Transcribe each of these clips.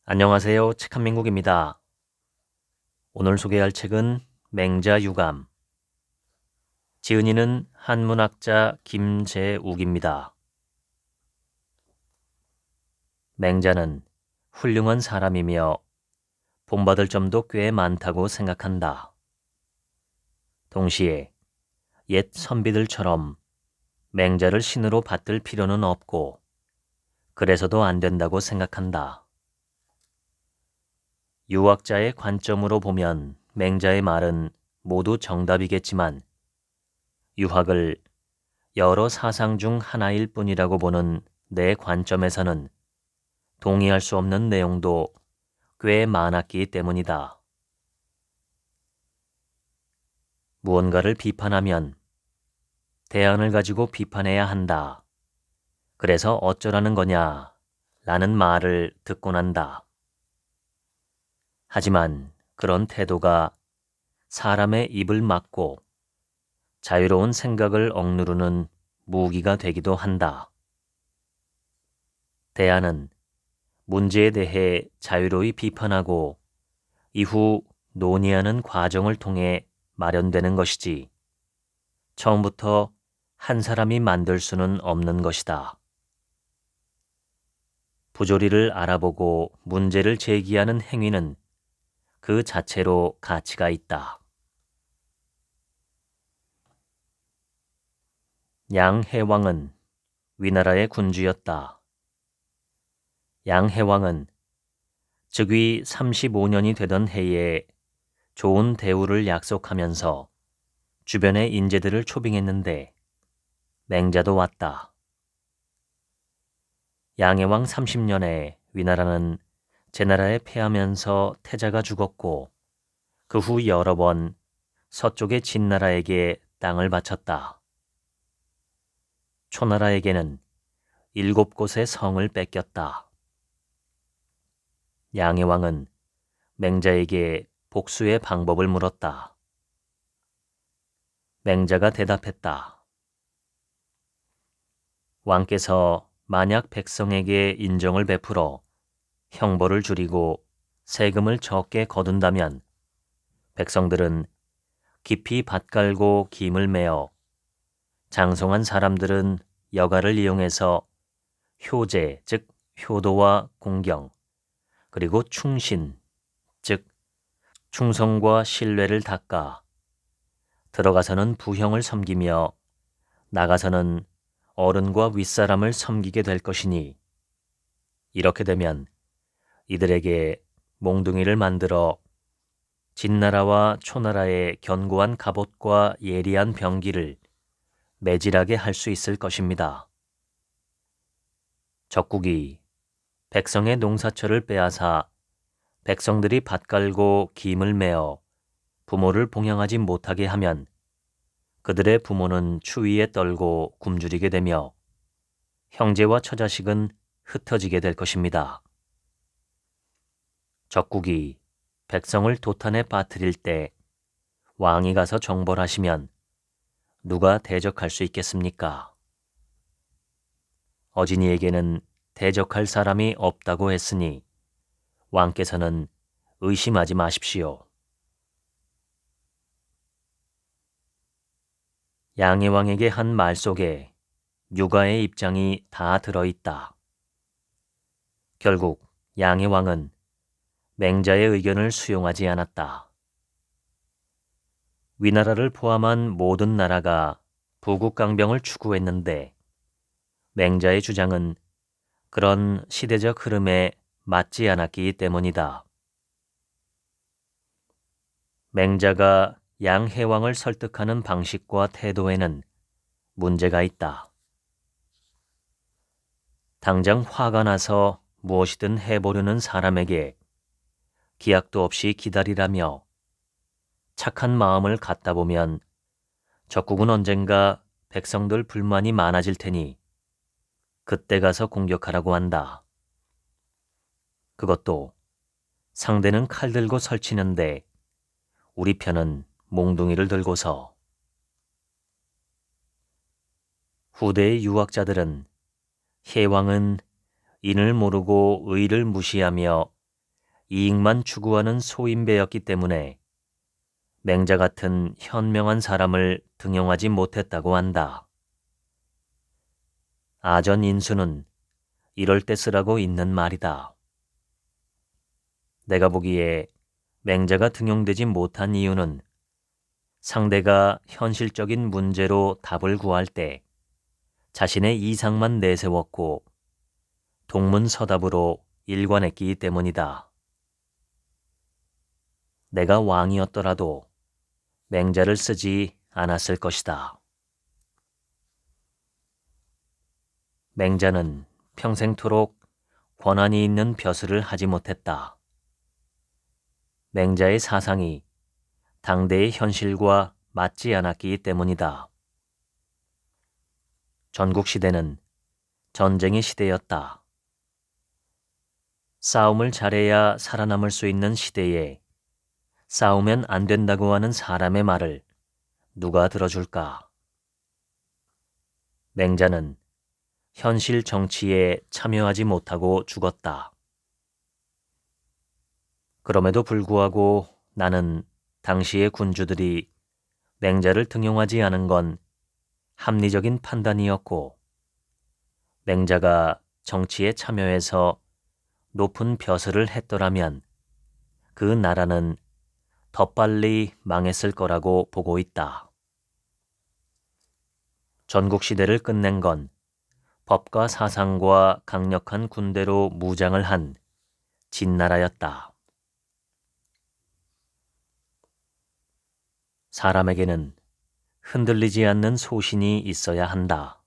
안녕하세요. 책한민국입니다. 오늘 소개할 책은 맹자유감. 지은이는 한문학자 김재욱입니다. 맹자는 훌륭한 사람이며 본받을 점도 꽤 많다고 생각한다. 동시에 옛 선비들처럼 맹자를 신으로 받들 필요는 없고 그래서도 안 된다고 생각한다. 유학자의 관점으로 보면 맹자의 말은 모두 정답이겠지만 유학을 여러 사상 중 하나일 뿐이라고 보는 내 관점에서는 동의할 수 없는 내용도 꽤 많았기 때문이다. 무언가를 비판하면 대안을 가지고 비판해야 한다. 그래서 어쩌라는 거냐 라는 말을 듣곤 한다. 하지만 그런 태도가 사람의 입을 막고 자유로운 생각을 억누르는 무기가 되기도 한다. 대안은 문제에 대해 자유로이 비판하고 이후 논의하는 과정을 통해 마련되는 것이지 처음부터 한 사람이 만들 수는 없는 것이다. 부조리를 알아보고 문제를 제기하는 행위는 그 자체로 가치가 있다. 양해왕은 위나라의 군주였다. 양해왕은 즉위 35년이 되던 해에 좋은 대우를 약속하면서 주변의 인재들을 초빙했는데 맹자도 왔다. 양해왕 30년에 위나라는 제나라에 패하면서 태자가 죽었고 그 후 여러 번 서쪽의 진나라에게 땅을 바쳤다. 초나라에게는 7곳의 성을 뺏겼다. 양해왕은 맹자에게 복수의 방법을 물었다. 맹자가 대답했다. 왕께서 만약 백성에게 인정을 베풀어 형벌을 줄이고 세금을 적게 거둔다면 백성들은 깊이 밭갈고 김을 메어 장성한 사람들은 여가를 이용해서 효제, 즉 효도와 공경, 그리고 충신, 즉 충성과 신뢰를 닦아 들어가서는 부형을 섬기며 나가서는 어른과 윗사람을 섬기게 될 것이니 이렇게 되면 이들에게 몽둥이를 만들어 진나라와 초나라의 견고한 갑옷과 예리한 병기를 매질하게 할 수 있을 것입니다. 적국이 백성의 농사철을 빼앗아 백성들이 밭갈고 김을 메어 부모를 봉양하지 못하게 하면 그들의 부모는 추위에 떨고 굶주리게 되며 형제와 처자식은 흩어지게 될 것입니다. 적국이 백성을 도탄에 빠뜨릴 때 왕이 가서 정벌하시면 누가 대적할 수 있겠습니까? 어진이에게는 대적할 사람이 없다고 했으니 왕께서는 의심하지 마십시오. 양해왕에게 한 말 속에 유가의 입장이 다 들어있다. 결국 양해왕은 맹자의 의견을 수용하지 않았다. 위나라를 포함한 모든 나라가 부국강병을 추구했는데 맹자의 주장은 그런 시대적 흐름에 맞지 않았기 때문이다. 맹자가 양해왕을 설득하는 방식과 태도에는 문제가 있다. 당장 화가 나서 무엇이든 해보려는 사람에게 기약도 없이 기다리라며 착한 마음을 갖다 보면 적국은 언젠가 백성들 불만이 많아질 테니 그때 가서 공격하라고 한다. 그것도 상대는 칼 들고 설치는데 우리 편은 몽둥이를 들고서. 후대의 유학자들은 해왕은 인을 모르고 의를 무시하며 이익만 추구하는 소인배였기 때문에 맹자 같은 현명한 사람을 등용하지 못했다고 한다. 아전 인수는 이럴 때 쓰라고 있는 말이다. 내가 보기에 맹자가 등용되지 못한 이유는 상대가 현실적인 문제로 답을 구할 때 자신의 이상만 내세웠고 동문서답으로 일관했기 때문이다. 내가 왕이었더라도 맹자를 쓰지 않았을 것이다. 맹자는 평생토록 권한이 있는 벼슬을 하지 못했다. 맹자의 사상이 당대의 현실과 맞지 않았기 때문이다. 전국시대는 전쟁의 시대였다. 싸움을 잘해야 살아남을 수 있는 시대에 싸우면 안 된다고 하는 사람의 말을 누가 들어줄까? 맹자는 현실 정치에 참여하지 못하고 죽었다. 그럼에도 불구하고 나는 당시의 군주들이 맹자를 등용하지 않은 건 합리적인 판단이었고, 맹자가 정치에 참여해서 높은 벼슬을 했더라면 그 나라는 더 빨리 망했을 거라고 보고 있다. 전국시대를 끝낸 건 법과 사상과 강력한 군대로 무장을 한 진나라였다. 사람에게는 흔들리지 않는 소신이 있어야 한다.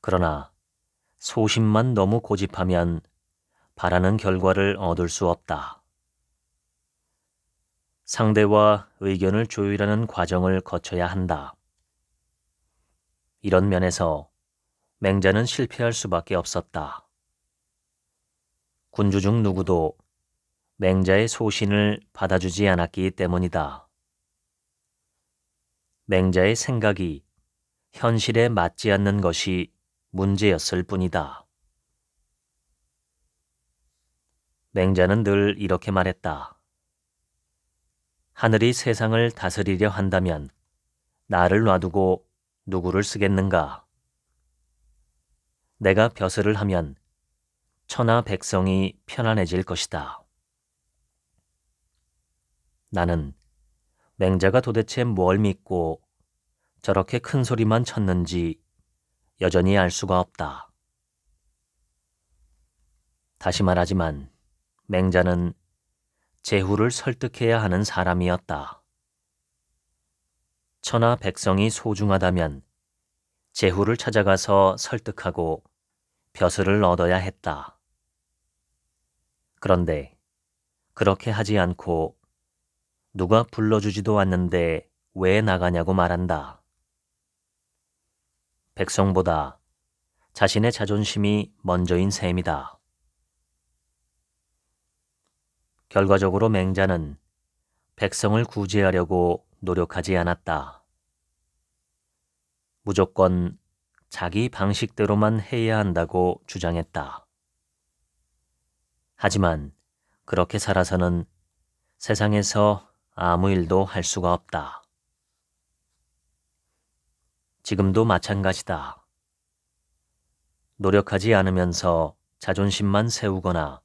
그러나 소신만 너무 고집하면 바라는 결과를 얻을 수 없다. 상대와 의견을 조율하는 과정을 거쳐야 한다. 이런 면에서 맹자는 실패할 수밖에 없었다. 군주 중 누구도 맹자의 소신을 받아주지 않았기 때문이다. 맹자의 생각이 현실에 맞지 않는 것이 문제였을 뿐이다. 맹자는 늘 이렇게 말했다. 하늘이 세상을 다스리려 한다면 나를 놔두고 누구를 쓰겠는가? 내가 벼슬을 하면 천하 백성이 편안해질 것이다. 나는 맹자가 도대체 뭘 믿고 저렇게 큰 소리만 쳤는지 여전히 알 수가 없다. 다시 말하지만 맹자는 제후를 설득해야 하는 사람이었다. 천하 백성이 소중하다면 제후를 찾아가서 설득하고 벼슬을 얻어야 했다. 그런데 그렇게 하지 않고 누가 불러주지도 않는데 왜 나가냐고 말한다. 백성보다 자신의 자존심이 먼저인 셈이다. 결과적으로 맹자는 백성을 구제하려고 노력하지 않았다. 무조건 자기 방식대로만 해야 한다고 주장했다. 하지만 그렇게 살아서는 세상에서 아무 일도 할 수가 없다. 지금도 마찬가지다. 노력하지 않으면서 자존심만 세우거나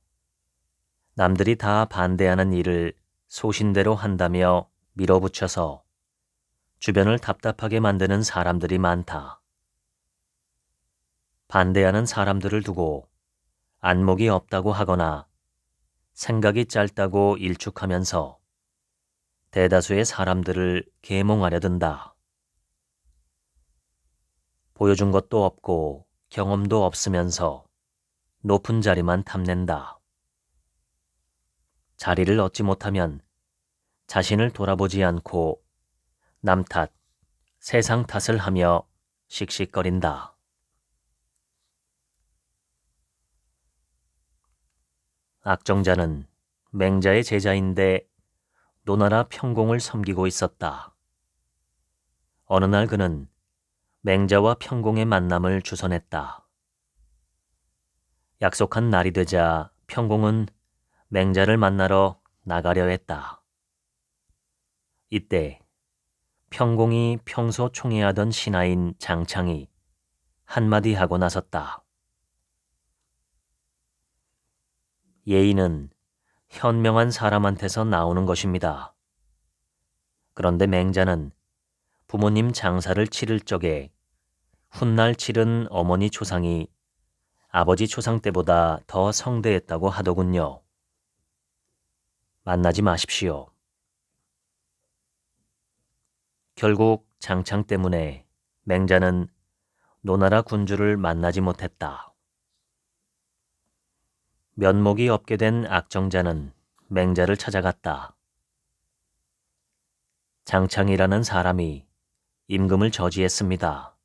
남들이 다 반대하는 일을 소신대로 한다며 밀어붙여서 주변을 답답하게 만드는 사람들이 많다. 반대하는 사람들을 두고 안목이 없다고 하거나 생각이 짧다고 일축하면서 대다수의 사람들을 계몽하려 든다. 보여준 것도 없고 경험도 없으면서 높은 자리만 탐낸다. 자리를 얻지 못하면 자신을 돌아보지 않고 남 탓, 세상 탓을 하며 씩씩거린다. 악정자는 맹자의 제자인데 노나라 평공을 섬기고 있었다. 어느 날 그는 맹자와 평공의 만남을 주선했다. 약속한 날이 되자 평공은 맹자를 만나러 나가려 했다. 이때 평공이 평소 총애하던 신하인 장창이 한마디 하고 나섰다. 예의는 현명한 사람한테서 나오는 것입니다. 그런데 맹자는 부모님 장사를 치를 적에 훗날 치른 어머니 초상이 아버지 초상 때보다 더 성대했다고 하더군요. 만나지 마십시오. 결국 장창 때문에 맹자는 노나라 군주를 만나지 못했다. 면목이 없게 된 악정자는 맹자를 찾아갔다. 장창이라는 사람이 임금을 저지했습니다.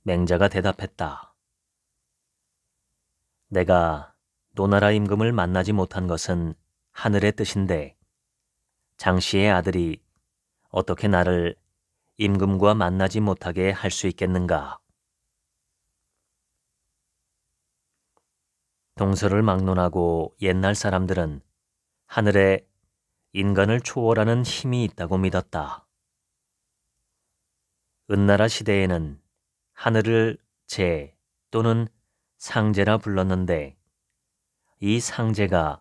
맹자가 대답했다. 내가 노나라 임금을 만나지 못한 것은 하늘의 뜻인데 장씨의 아들이 어떻게 나를 임금과 만나지 못하게 할 수 있겠는가? 동서를 막론하고 옛날 사람들은 하늘에 인간을 초월하는 힘이 있다고 믿었다. 은나라 시대에는 하늘을 재 또는 상재라 불렀는데 이 상재가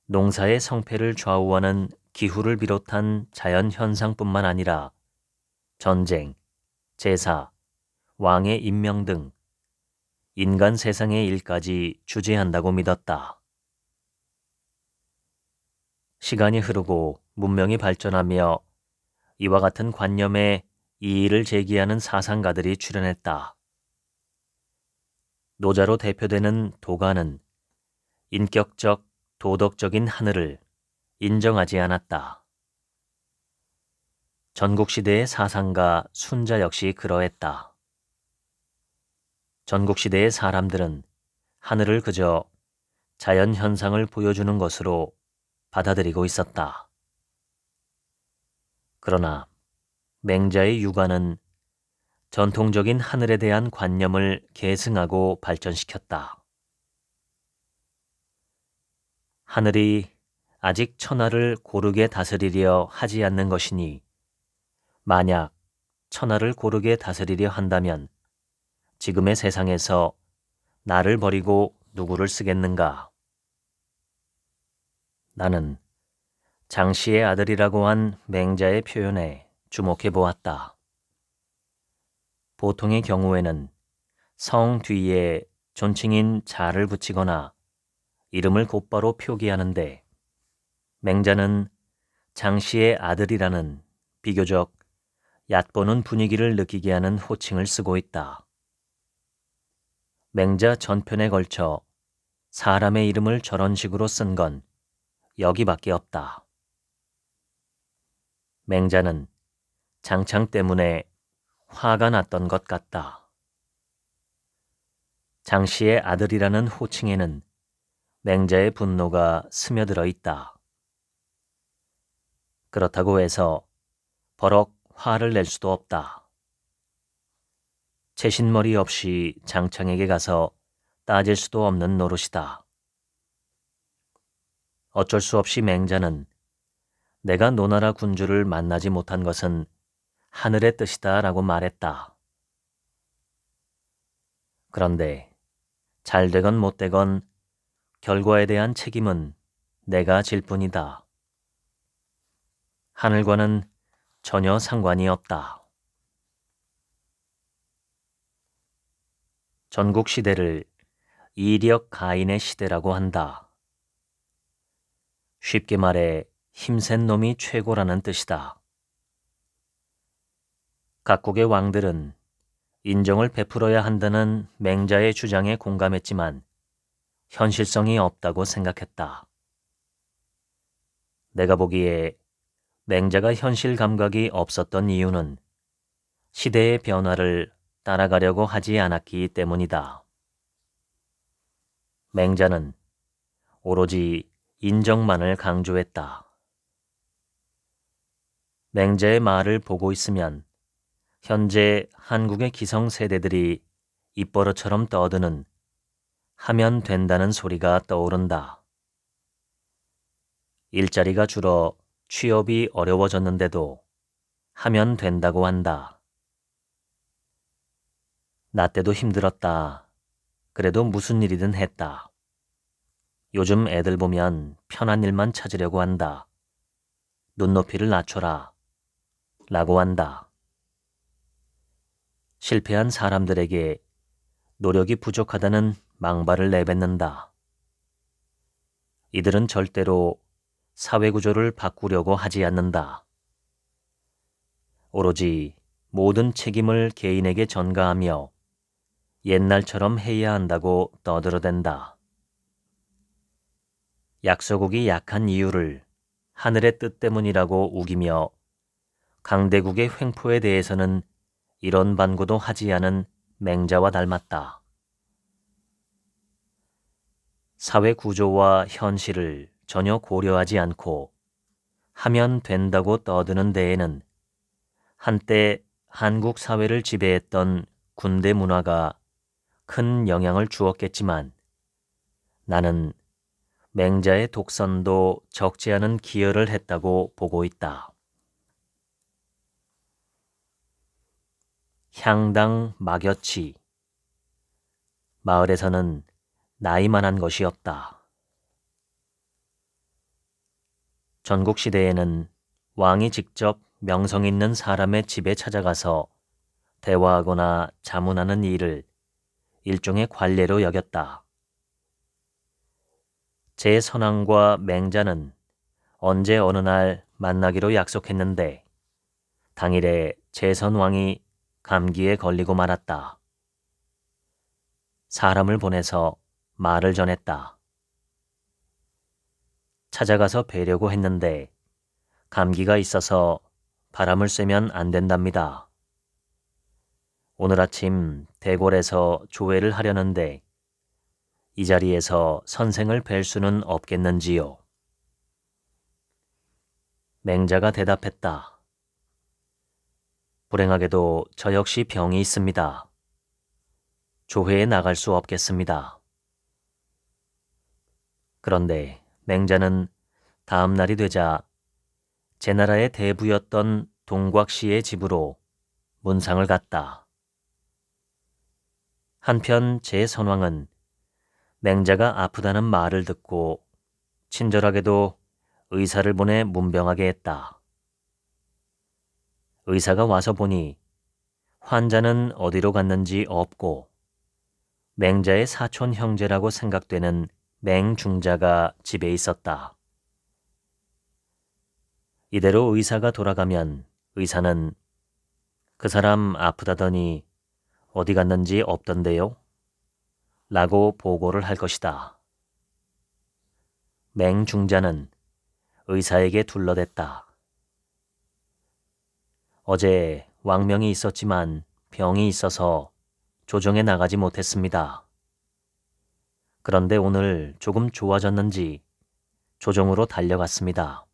농사의 성패를 좌우하는 기후를 비롯한 자연 현상뿐만 아니라 전쟁, 제사, 왕의 임명 등 인간 세상의 일까지 주재한다고 믿었다. 시간이 흐르고 문명이 발전하며 이와 같은 관념에 이의를 제기하는 사상가들이 출현했다. 노자로 대표되는 도가는 인격적, 도덕적인 하늘을 인정하지 않았다. 전국시대의 사상가 순자 역시 그러했다. 전국시대의 사람들은 하늘을 그저 자연 현상을 보여주는 것으로 받아들이고 있었다. 그러나 맹자의 유가는 전통적인 하늘에 대한 관념을 계승하고 발전시켰다. 하늘이 아직 천하를 고르게 다스리려 하지 않는 것이니 만약 천하를 고르게 다스리려 한다면 지금의 세상에서 나를 버리고 누구를 쓰겠는가? 나는 장씨의 아들이라고 한 맹자의 표현에 주목해 보았다. 보통의 경우에는 성 뒤에 존칭인 자를 붙이거나 이름을 곧바로 표기하는데 맹자는 장씨의 아들이라는 비교적 얕보는 분위기를 느끼게 하는 호칭을 쓰고 있다. 맹자 전편에 걸쳐 사람의 이름을 저런 식으로 쓴 건 여기밖에 없다. 맹자는 장창 때문에 화가 났던 것 같다. 장씨의 아들이라는 호칭에는 맹자의 분노가 스며들어 있다. 그렇다고 해서 버럭 화를 낼 수도 없다. 채신머리 없이 장창에게 가서 따질 수도 없는 노릇이다. 어쩔 수 없이 맹자는 내가 노나라 군주를 만나지 못한 것은 하늘의 뜻이다 라고 말했다. 그런데 잘 되건 못 되건 결과에 대한 책임은 내가 질 뿐이다. 하늘과는 전혀 상관이 없다. 전국 시대를 이력 가인의 시대라고 한다. 쉽게 말해 힘센 놈이 최고라는 뜻이다. 각국의 왕들은 인정을 베풀어야 한다는 맹자의 주장에 공감했지만 현실성이 없다고 생각했다. 내가 보기에 맹자가 현실 감각이 없었던 이유는 시대의 변화를 따라가려고 하지 않았기 때문이다. 맹자는 오로지 인정만을 강조했다. 맹자의 말을 보고 있으면 현재 한국의 기성세대들이 입버릇처럼 떠드는 하면 된다는 소리가 떠오른다. 일자리가 줄어 취업이 어려워졌는데도 하면 된다고 한다. 나 때도 힘들었다. 그래도 무슨 일이든 했다. 요즘 애들 보면 편한 일만 찾으려고 한다. 눈높이를 낮춰라. 라고 한다. 실패한 사람들에게 노력이 부족하다는 망발을 내뱉는다. 이들은 절대로 사회구조를 바꾸려고 하지 않는다. 오로지 모든 책임을 개인에게 전가하며 옛날처럼 해야 한다고 떠들어댄다. 약소국이 약한 이유를 하늘의 뜻 때문이라고 우기며 강대국의 횡포에 대해서는 이런 반구도 하지 않은 맹자와 닮았다. 사회 구조와 현실을 전혀 고려하지 않고 하면 된다고 떠드는 데에는 한때 한국 사회를 지배했던 군대 문화가 큰 영향을 주었겠지만 나는 맹자의 독선도 적지 않은 기여를 했다고 보고 있다. 향당 막여치. 마을에서는 나이만한 것이 없다. 전국시대에는 왕이 직접 명성 있는 사람의 집에 찾아가서 대화하거나 자문하는 일을 일종의 관례로 여겼다. 제 선왕과 맹자는 언제 어느 날 만나기로 약속했는데 당일에 제선왕이 감기에 걸리고 말았다. 사람을 보내서 말을 전했다. 찾아가서 뵈려고 했는데 감기가 있어서 바람을 쐬면 안 된답니다. 오늘 아침 대궐에서 조회를 하려는데 이 자리에서 선생을 뵐 수는 없겠는지요? 맹자가 대답했다. 불행하게도 저 역시 병이 있습니다. 조회에 나갈 수 없겠습니다. 그런데 맹자는 다음 날이 되자 제나라의 대부였던 동곽씨의 집으로 문상을 갔다. 한편 제선왕은 맹자가 아프다는 말을 듣고 친절하게도 의사를 보내 문병하게 했다. 의사가 와서 보니 환자는 어디로 갔는지 없고 맹자의 사촌 형제라고 생각되는 맹중자가 집에 있었다. 이대로 의사가 돌아가면 의사는 그 사람 아프다더니 어디 갔는지 없던데요? 라고 보고를 할 것이다. 맹중자는 의사에게 둘러댔다. 어제 왕명이 있었지만 병이 있어서 조정에 나가지 못했습니다. 그런데 오늘 조금 좋아졌는지 조정으로 달려갔습니다.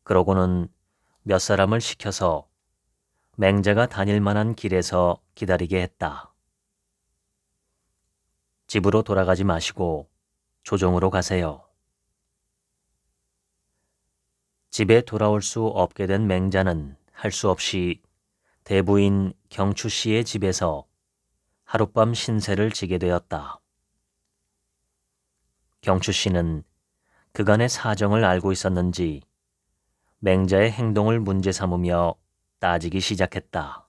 그러고는 몇 사람을 시켜서 맹자가 다닐 만한 길에서 기다리게 했다. 집으로 돌아가지 마시고 조정으로 가세요. 집에 돌아올 수 없게 된 맹자는 할 수 없이 대부인 경추 씨의 집에서 하룻밤 신세를 지게 되었다. 경추 씨는 그간의 사정을 알고 있었는지 맹자의 행동을 문제 삼으며 따지기 시작했다.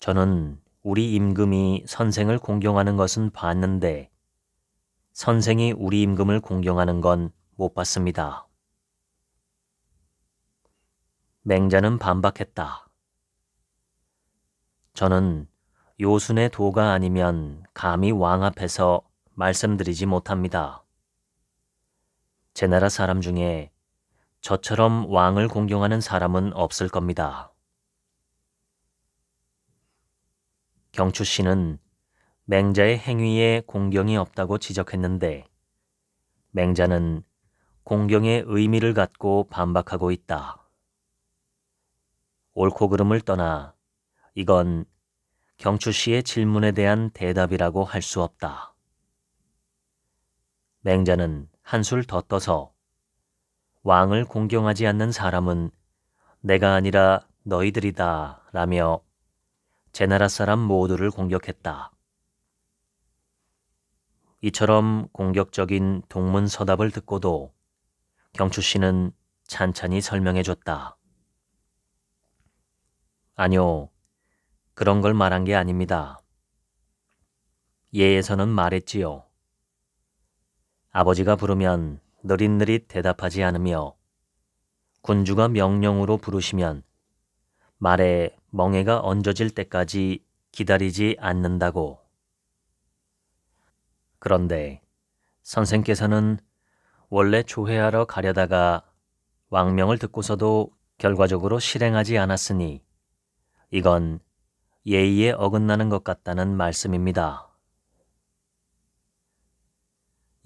저는 우리 임금이 선생을 공경하는 것은 봤는데 선생이 우리 임금을 공경하는 건 못 봤습니다. 맹자는 반박했다. 저는 요순의 도가 아니면 감히 왕 앞에서 말씀드리지 못합니다. 제 나라 사람 중에 저처럼 왕을 공경하는 사람은 없을 겁니다. 경추 씨는 맹자의 행위에 공경이 없다고 지적했는데 맹자는 공경의 의미를 갖고 반박하고 있다. 옳고 그름을 떠나 이건 경추 씨의 질문에 대한 대답이라고 할 수 없다. 맹자는 한술 더 떠서 왕을 공경하지 않는 사람은 내가 아니라 너희들이다 라며 제나라 사람 모두를 공격했다. 이처럼 공격적인 동문서답을 듣고도 경추 씨는 찬찬히 설명해줬다. 아니요, 그런 걸 말한 게 아닙니다. 예에서는 말했지요. 아버지가 부르면 느릿느릿 대답하지 않으며 군주가 명령으로 부르시면 말에 멍에가 얹어질 때까지 기다리지 않는다고. 그런데 선생께서는 원래 조회하러 가려다가 왕명을 듣고서도 결과적으로 실행하지 않았으니 이건 예의에 어긋나는 것 같다는 말씀입니다.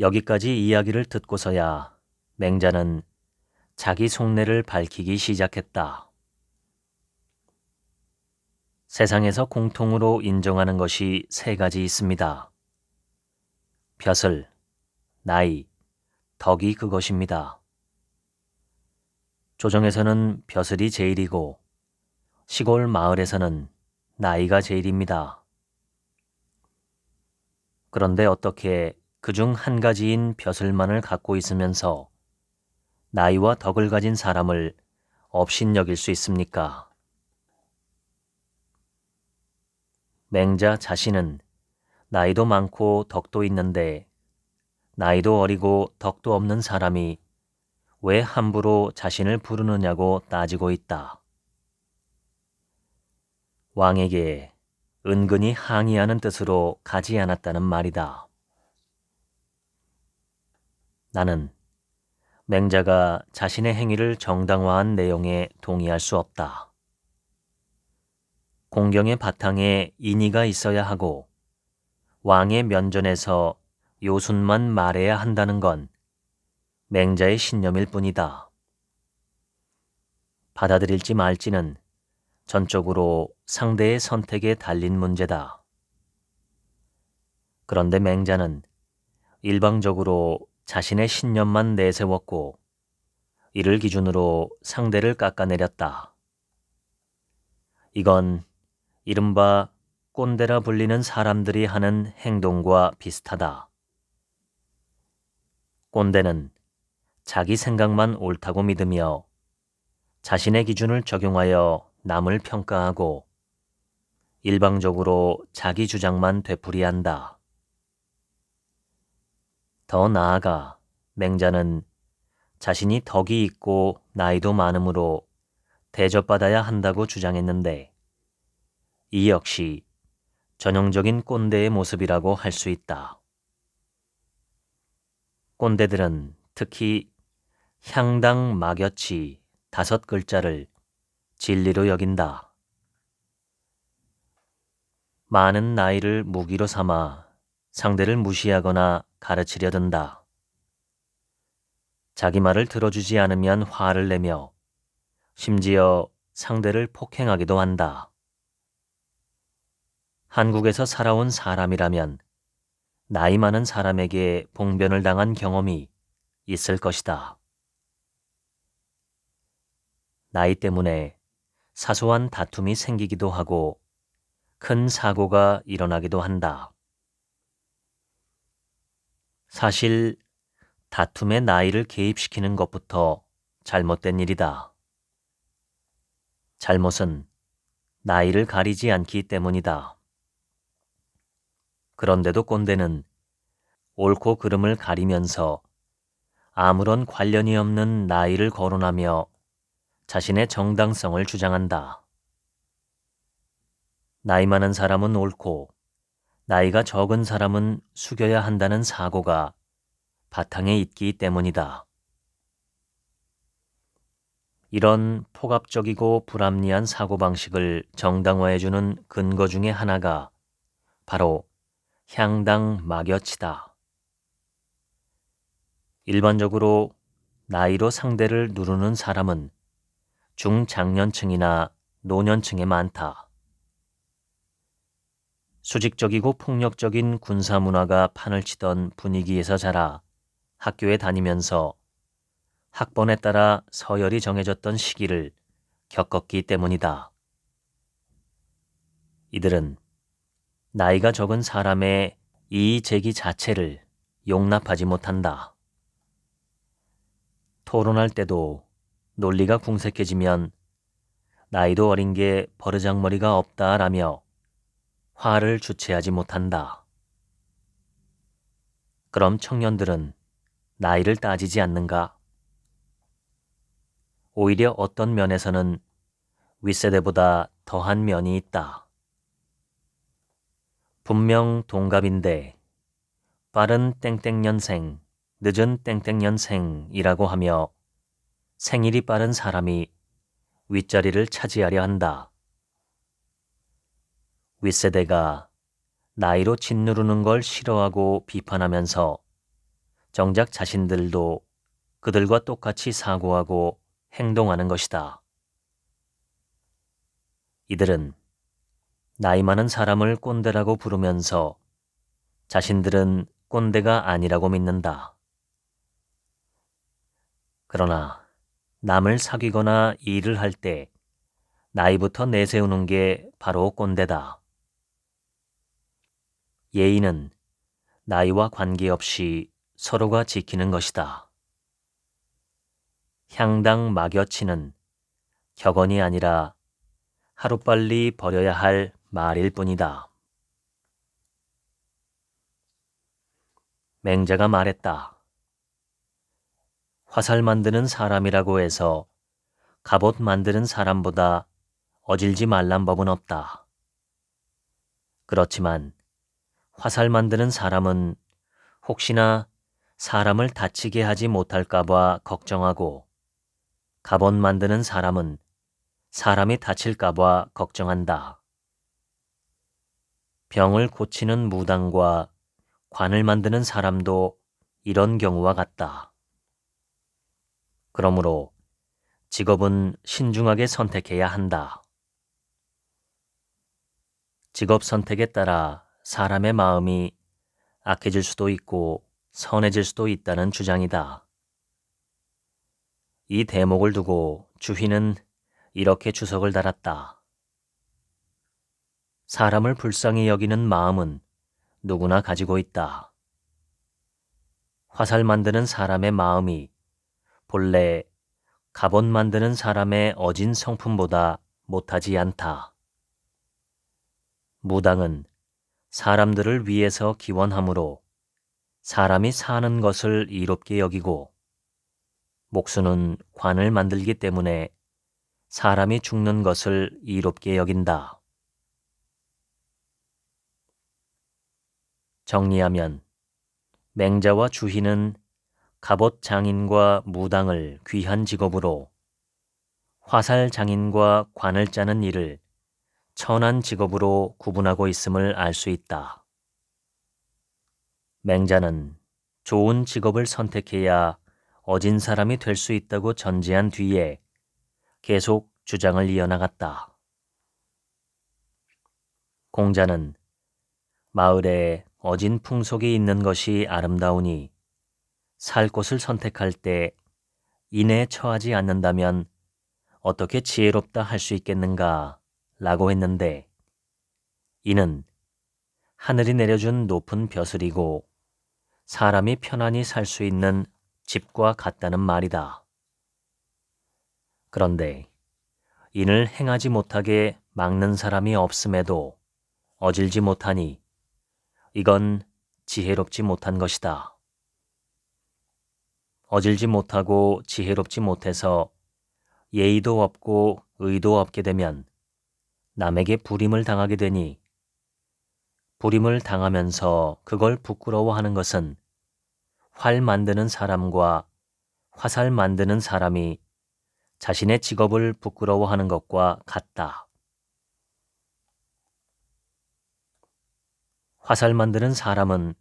여기까지 이야기를 듣고서야 맹자는 자기 속내를 밝히기 시작했다. 세상에서 공통으로 인정하는 것이 세 가지 있습니다. 벼슬, 나이, 덕이 그것입니다. 조정에서는 벼슬이 제일이고 시골 마을에서는 나이가 제일입니다. 그런데 어떻게 그중 한 가지인 벼슬만을 갖고 있으면서 나이와 덕을 가진 사람을 업신여길 수 있습니까? 맹자 자신은 나이도 많고 덕도 있는데 나이도 어리고 덕도 없는 사람이 왜 함부로 자신을 부르느냐고 따지고 있다. 왕에게 은근히 항의하는 뜻으로 가지 않았다는 말이다. 나는 맹자가 자신의 행위를 정당화한 내용에 동의할 수 없다. 공경의 바탕에 인의가 있어야 하고 왕의 면전에서 요순만 말해야 한다는 건 맹자의 신념일 뿐이다. 받아들일지 말지는 전적으로 상대의 선택에 달린 문제다. 그런데 맹자는 일방적으로 자신의 신념만 내세웠고 이를 기준으로 상대를 깎아내렸다. 이건 이른바 꼰대라 불리는 사람들이 하는 행동과 비슷하다. 꼰대는 자기 생각만 옳다고 믿으며 자신의 기준을 적용하여 남을 평가하고 일방적으로 자기 주장만 되풀이한다. 더 나아가 맹자는 자신이 덕이 있고 나이도 많으므로 대접받아야 한다고 주장했는데 이 역시 전형적인 꼰대의 모습이라고 할 수 있다. 꼰대들은 특히 향당 막여치 5글자를 진리로 여긴다. 많은 나이를 무기로 삼아 상대를 무시하거나 가르치려 든다. 자기 말을 들어주지 않으면 화를 내며 심지어 상대를 폭행하기도 한다. 한국에서 살아온 사람이라면 나이 많은 사람에게 봉변을 당한 경험이 있을 것이다. 나이 때문에 사소한 다툼이 생기기도 하고 큰 사고가 일어나기도 한다. 사실 다툼에 나이를 개입시키는 것부터 잘못된 일이다. 잘못은 나이를 가리지 않기 때문이다. 그런데도 꼰대는 옳고 그름을 가리면서 아무런 관련이 없는 나이를 거론하며 자신의 정당성을 주장한다. 나이 많은 사람은 옳고 나이가 적은 사람은 숙여야 한다는 사고가 바탕에 있기 때문이다. 이런 폭압적이고 불합리한 사고방식을 정당화해주는 근거 중에 하나가 바로 향당 막여치다. 일반적으로 나이로 상대를 누르는 사람은 중장년층이나 노년층에 많다. 수직적이고 폭력적인 군사 문화가 판을 치던 분위기에서 자라 학교에 다니면서 학번에 따라 서열이 정해졌던 시기를 겪었기 때문이다. 이들은 나이가 적은 사람의 이의 제기 자체를 용납하지 못한다. 토론할 때도 논리가 궁색해지면 나이도 어린 게 버르장머리가 없다라며 화를 주체하지 못한다. 그럼 청년들은 나이를 따지지 않는가? 오히려 어떤 면에서는 윗세대보다 더한 면이 있다. 분명 동갑인데 빠른 땡땡년생, 늦은 땡땡년생이라고 하며 생일이 빠른 사람이 윗자리를 차지하려 한다. 윗세대가 나이로 짓누르는 걸 싫어하고 비판하면서 정작 자신들도 그들과 똑같이 사고하고 행동하는 것이다. 이들은 나이 많은 사람을 꼰대라고 부르면서 자신들은 꼰대가 아니라고 믿는다. 그러나 남을 사귀거나 일을 할 때 나이부터 내세우는 게 바로 꼰대다. 예의는 나이와 관계없이 서로가 지키는 것이다. 향당 막여치는 격언이 아니라 하루빨리 버려야 할 말일 뿐이다. 맹자가 말했다. 화살 만드는 사람이라고 해서 갑옷 만드는 사람보다 어질지 말란 법은 없다. 그렇지만 화살 만드는 사람은 혹시나 사람을 다치게 하지 못할까봐 걱정하고 갑옷 만드는 사람은 사람이 다칠까봐 걱정한다. 병을 고치는 무당과 관을 만드는 사람도 이런 경우와 같다. 그러므로 직업은 신중하게 선택해야 한다. 직업 선택에 따라 사람의 마음이 악해질 수도 있고 선해질 수도 있다는 주장이다. 이 대목을 두고 주희는 이렇게 주석을 달았다. 사람을 불쌍히 여기는 마음은 누구나 가지고 있다. 화살 만드는 사람의 마음이 본래 갑옷 만드는 사람의 어진 성품보다 못하지 않다. 무당은 사람들을 위해서 기원하므로 사람이 사는 것을 이롭게 여기고 목수는 관을 만들기 때문에 사람이 죽는 것을 이롭게 여긴다. 정리하면 맹자와 주희는 갑옷 장인과 무당을 귀한 직업으로 화살 장인과 관을 짜는 일을 천한 직업으로 구분하고 있음을 알 수 있다. 맹자는 좋은 직업을 선택해야 어진 사람이 될 수 있다고 전제한 뒤에 계속 주장을 이어나갔다. 공자는 마을에 어진 풍속이 있는 것이 아름다우니 살 곳을 선택할 때 인에 처하지 않는다면 어떻게 지혜롭다 할 수 있겠는가 라고 했는데 이는 하늘이 내려준 높은 벼슬이고 사람이 편안히 살 수 있는 집과 같다는 말이다. 그런데 인을 행하지 못하게 막는 사람이 없음에도 어질지 못하니 이건 지혜롭지 못한 것이다. 어질지 못하고 지혜롭지 못해서 예의도 없고 의도 없게 되면 남에게 불임을 당하게 되니 불임을 당하면서 그걸 부끄러워하는 것은 활 만드는 사람과 화살 만드는 사람이 자신의 직업을 부끄러워하는 것과 같다. 화살 만드는 사람은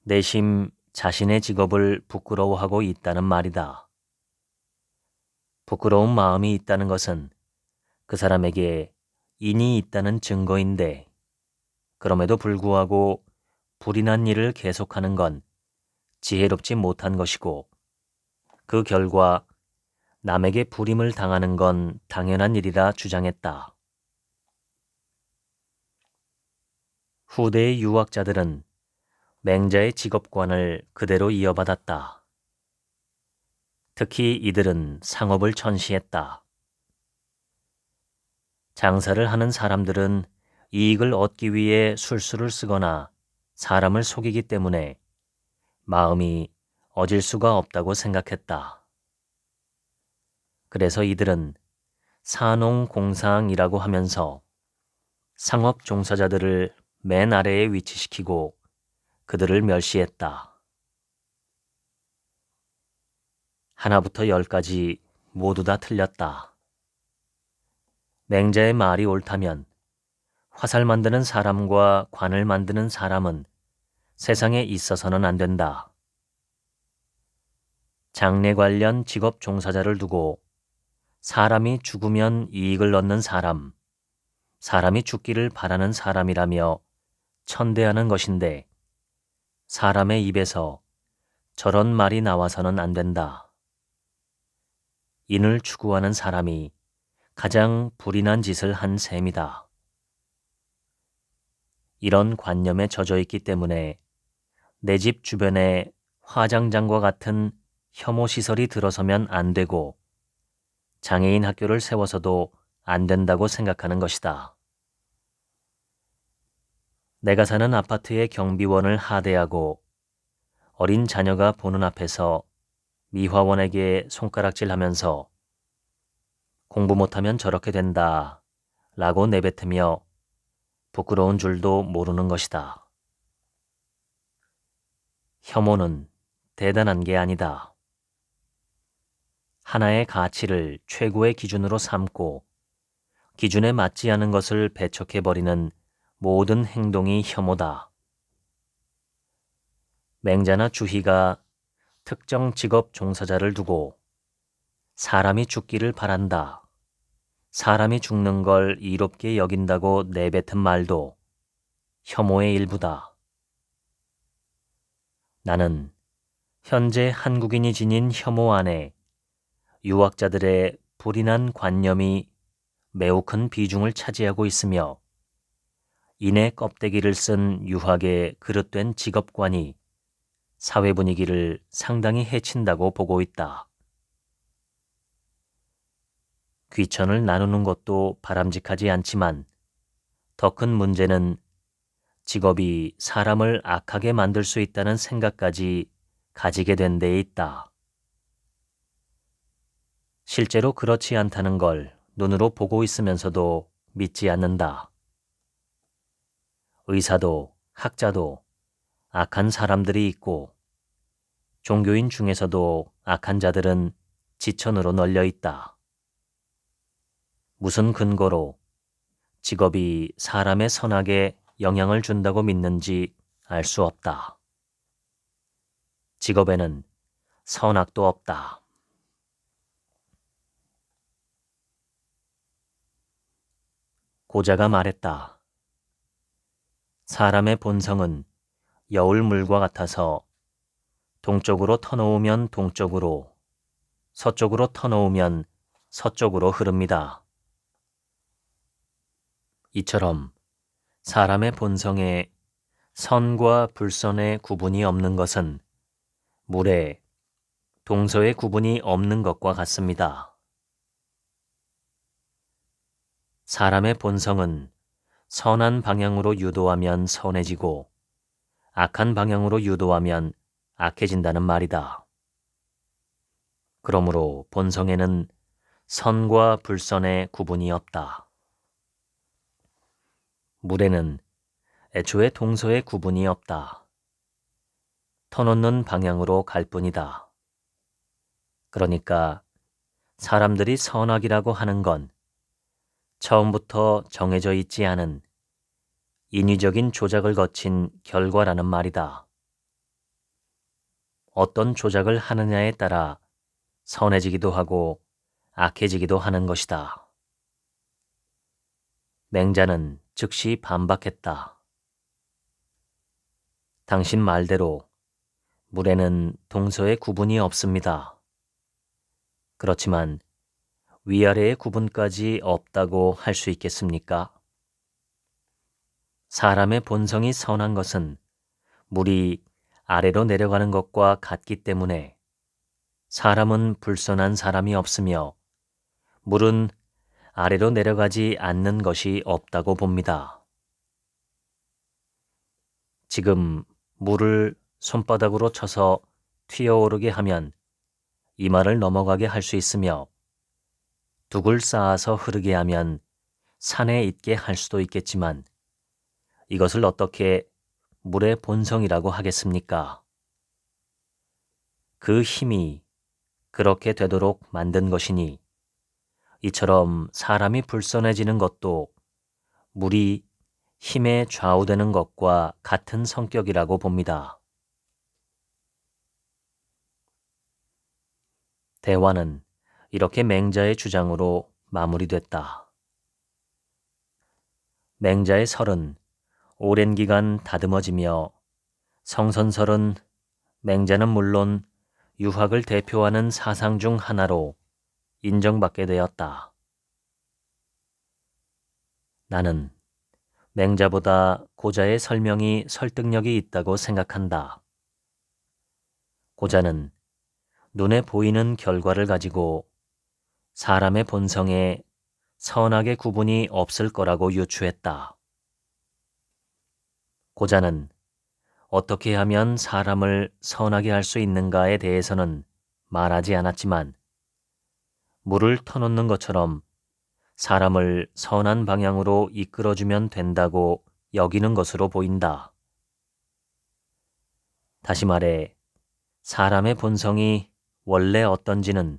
내심 자신의 직업을 부끄러워하고 있다는 말이다. 부끄러운 마음이 있다는 것은 그 사람에게 인이 있다는 증거인데 그럼에도 불구하고 불이 난 일을 계속하는 건 지혜롭지 못한 것이고 그 결과 남에게 불임을 당하는 건 당연한 일이라 주장했다. 후대의 유학자들은 맹자의 직업관을 그대로 이어받았다. 특히 이들은 상업을 천시했다. 장사를 하는 사람들은 이익을 얻기 위해 술수를 쓰거나 사람을 속이기 때문에 마음이 어질 수가 없다고 생각했다. 그래서 이들은 산농공상이라고 하면서 상업 종사자들을 맨 아래에 위치시키고 그들을 멸시했다. 하나부터 열까지 모두 다 틀렸다. 맹자의 말이 옳다면 화살 만드는 사람과 관을 만드는 사람은 세상에 있어서는 안 된다. 장례 관련 직업 종사자를 두고 사람이 죽으면 이익을 얻는 사람, 사람이 죽기를 바라는 사람이라며 천대하는 것인데 사람의 입에서 저런 말이 나와서는 안 된다. 인을 추구하는 사람이 가장 불인한 짓을 한 셈이다. 이런 관념에 젖어 있기 때문에 내 집 주변에 화장장과 같은 혐오 시설이 들어서면 안 되고 장애인 학교를 세워서도 안 된다고 생각하는 것이다. 내가 사는 아파트의 경비원을 하대하고 어린 자녀가 보는 앞에서 미화원에게 손가락질하면서 공부 못하면 저렇게 된다 라고 내뱉으며 부끄러운 줄도 모르는 것이다. 혐오는 대단한 게 아니다. 하나의 가치를 최고의 기준으로 삼고 기준에 맞지 않은 것을 배척해버리는 모든 행동이 혐오다. 맹자나 주희가 특정 직업 종사자를 두고 사람이 죽기를 바란다. 사람이 죽는 걸 이롭게 여긴다고 내뱉은 말도 혐오의 일부다. 나는 현재 한국인이 지닌 혐오 안에 유학자들의 불인한 관념이 매우 큰 비중을 차지하고 있으며 인의 껍데기를 쓴 유학의 그릇된 직업관이 사회 분위기를 상당히 해친다고 보고 있다. 귀천을 나누는 것도 바람직하지 않지만 더 큰 문제는 직업이 사람을 악하게 만들 수 있다는 생각까지 가지게 된 데 있다. 실제로 그렇지 않다는 걸 눈으로 보고 있으면서도 믿지 않는다. 의사도 학자도 악한 사람들이 있고 종교인 중에서도 악한 자들은 지천으로 널려 있다. 무슨 근거로 직업이 사람의 선악에 영향을 준다고 믿는지 알 수 없다. 직업에는 선악도 없다. 고자가 말했다. 사람의 본성은 여울물과 같아서 동쪽으로 터놓으면 동쪽으로, 서쪽으로 터놓으면 서쪽으로 흐릅니다. 이처럼 사람의 본성에 선과 불선의 구분이 없는 것은 물에 동서의 구분이 없는 것과 같습니다. 사람의 본성은 선한 방향으로 유도하면 선해지고 악한 방향으로 유도하면 악해진다는 말이다. 그러므로 본성에는 선과 불선의 구분이 없다. 물에는 애초에 동서의 구분이 없다. 터놓는 방향으로 갈 뿐이다. 그러니까 사람들이 선악이라고 하는 건 처음부터 정해져 있지 않은 인위적인 조작을 거친 결과라는 말이다. 어떤 조작을 하느냐에 따라 선해지기도 하고 악해지기도 하는 것이다. 맹자는 즉시 반박했다. 당신 말대로 물에는 동서의 구분이 없습니다. 그렇지만 위아래의 구분까지 없다고 할 수 있겠습니까? 사람의 본성이 선한 것은 물이 아래로 내려가는 것과 같기 때문에 사람은 불선한 사람이 없으며 물은 아래로 내려가지 않는 것이 없다고 봅니다. 지금 물을 손바닥으로 쳐서 튀어오르게 하면 이마를 넘어가게 할 수 있으며 둑을 쌓아서 흐르게 하면 산에 있게 할 수도 있겠지만 이것을 어떻게 물의 본성이라고 하겠습니까? 그 힘이 그렇게 되도록 만든 것이니 이처럼 사람이 불선해지는 것도 물이 힘에 좌우되는 것과 같은 성격이라고 봅니다. 대화는 이렇게 맹자의 주장으로 마무리됐다. 맹자의 설은 오랜 기간 다듬어지며 성선설은 맹자는 물론 유학을 대표하는 사상 중 하나로 인정받게 되었다. 나는 맹자보다 고자의 설명이 설득력이 있다고 생각한다. 고자는 눈에 보이는 결과를 가지고 사람의 본성에 선악의 구분이 없을 거라고 유추했다. 고자는 어떻게 하면 사람을 선하게 할 수 있는가에 대해서는 말하지 않았지만 물을 터놓는 것처럼 사람을 선한 방향으로 이끌어주면 된다고 여기는 것으로 보인다. 다시 말해 사람의 본성이 원래 어떤지는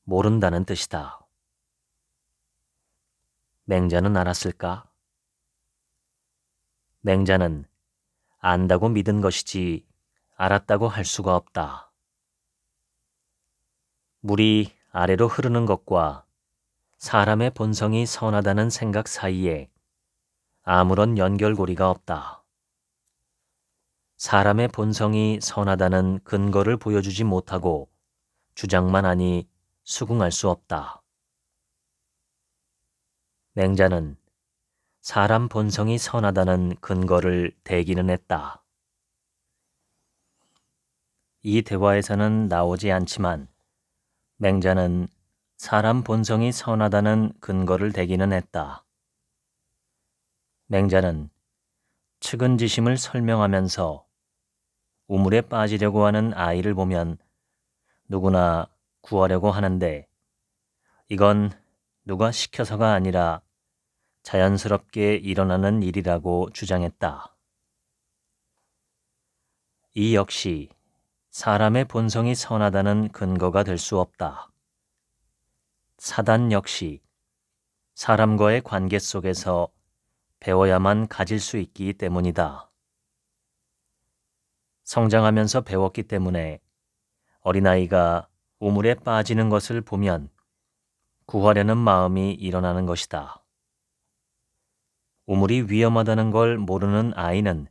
모른다는 뜻이다. 맹자는 알았을까? 맹자는 안다고 믿은 것이지 알았다고 할 수가 없다. 물이 아래로 흐르는 것과 사람의 본성이 선하다는 생각 사이에 아무런 연결고리가 없다. 사람의 본성이 선하다는 근거를 보여주지 못하고 주장만 하니 수긍할 수 없다. 맹자는 사람 본성이 선하다는 근거를 대기는 했다. 이 대화에서는 나오지 않지만 맹자는 사람 본성이 선하다는 근거를 대기는 했다. 맹자는 측은지심을 설명하면서 우물에 빠지려고 하는 아이를 보면 누구나 구하려고 하는데 이건 누가 시켜서가 아니라 자연스럽게 일어나는 일이라고 주장했다. 이 역시 사람의 본성이 선하다는 근거가 될 수 없다. 사단 역시 사람과의 관계 속에서 배워야만 가질 수 있기 때문이다. 성장하면서 배웠기 때문에 어린아이가 우물에 빠지는 것을 보면 구하려는 마음이 일어나는 것이다. 우물이 위험하다는 걸 모르는 아이는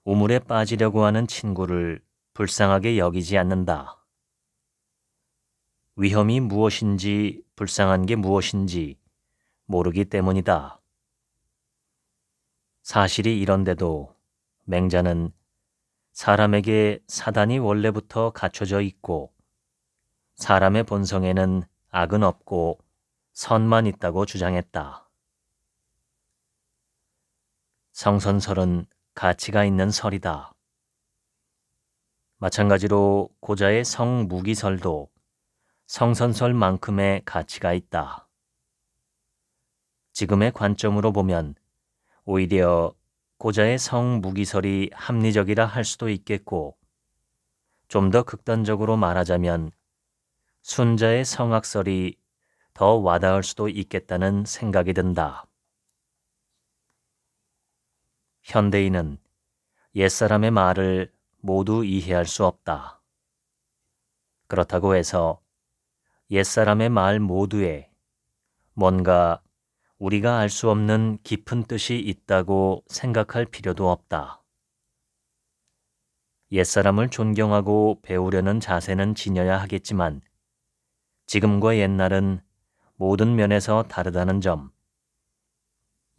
우물에 빠지려고 하는 친구를 불쌍하게 여기지 않는다. 위험이 무엇인지 불쌍한 게 무엇인지 모르기 때문이다. 사실이 이런데도 맹자는 사람에게 사단이 원래부터 갖춰져 있고 사람의 본성에는 악은 없고 선만 있다고 주장했다. 성선설은 가치가 있는 설이다. 마찬가지로 고자의 성무기설도 성선설만큼의 가치가 있다. 지금의 관점으로 보면 오히려 고자의 성무기설이 합리적이라 할 수도 있겠고 좀 더 극단적으로 말하자면 순자의 성악설이 더 와닿을 수도 있겠다는 생각이 든다. 현대인은 옛사람의 말을 모두 이해할 수 없다. 그렇다고 해서 옛사람의 말 모두에 뭔가 우리가 알 수 없는 깊은 뜻이 있다고 생각할 필요도 없다. 옛사람을 존경하고 배우려는 자세는 지녀야 하겠지만 지금과 옛날은 모든 면에서 다르다는 점,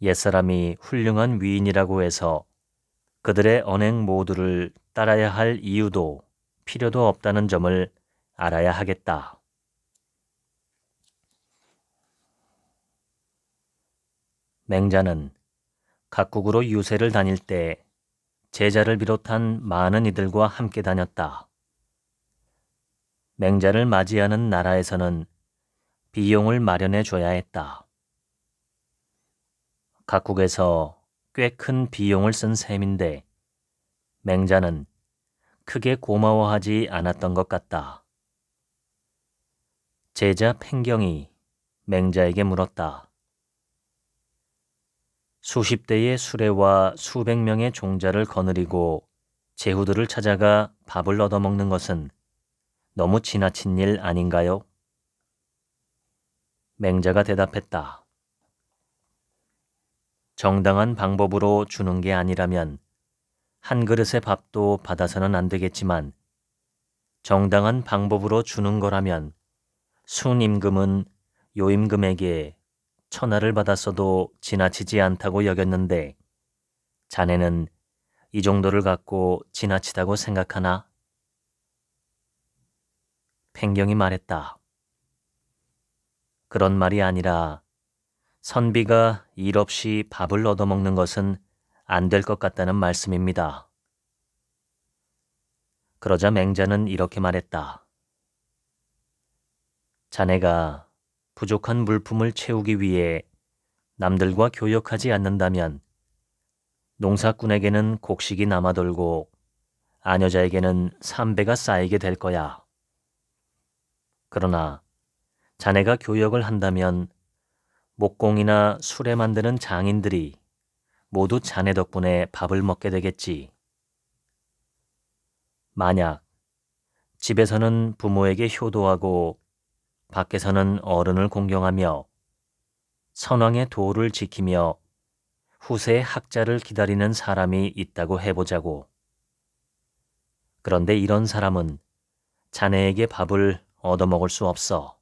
옛사람이 훌륭한 위인이라고 해서 그들의 언행 모두를 따라야 할 이유도 필요도 없다는 점을 알아야 하겠다. 맹자는 각국으로 유세를 다닐 때 제자를 비롯한 많은 이들과 함께 다녔다. 맹자를 맞이하는 나라에서는 비용을 마련해 줘야 했다. 각국에서 꽤 큰 비용을 쓴 셈인데 맹자는 크게 고마워하지 않았던 것 같다. 제자 팽경이 맹자에게 물었다. 수십 대의 수레와 수백 명의 종자를 거느리고 제후들을 찾아가 밥을 얻어먹는 것은 너무 지나친 일 아닌가요? 맹자가 대답했다. 정당한 방법으로 주는 게 아니라면 한 그릇의 밥도 받아서는 안 되겠지만 정당한 방법으로 주는 거라면 순임금은 요임금에게 천하를 받았어도 지나치지 않다고 여겼는데 자네는 이 정도를 갖고 지나치다고 생각하나? 팽경이 말했다. 그런 말이 아니라 선비가 일 없이 밥을 얻어먹는 것은 안 될 것 같다는 말씀입니다. 그러자 맹자는 이렇게 말했다. 자네가 부족한 물품을 채우기 위해 남들과 교역하지 않는다면 농사꾼에게는 곡식이 남아돌고 아녀자에게는 삼배가 쌓이게 될 거야. 그러나 자네가 교역을 한다면 목공이나 수레 만드는 장인들이 모두 자네 덕분에 밥을 먹게 되겠지. 만약 집에서는 부모에게 효도하고 밖에서는 어른을 공경하며 선왕의 도를 지키며 후세의 학자를 기다리는 사람이 있다고 해보자고. 그런데 이런 사람은 자네에게 밥을 얻어먹을 수 없어.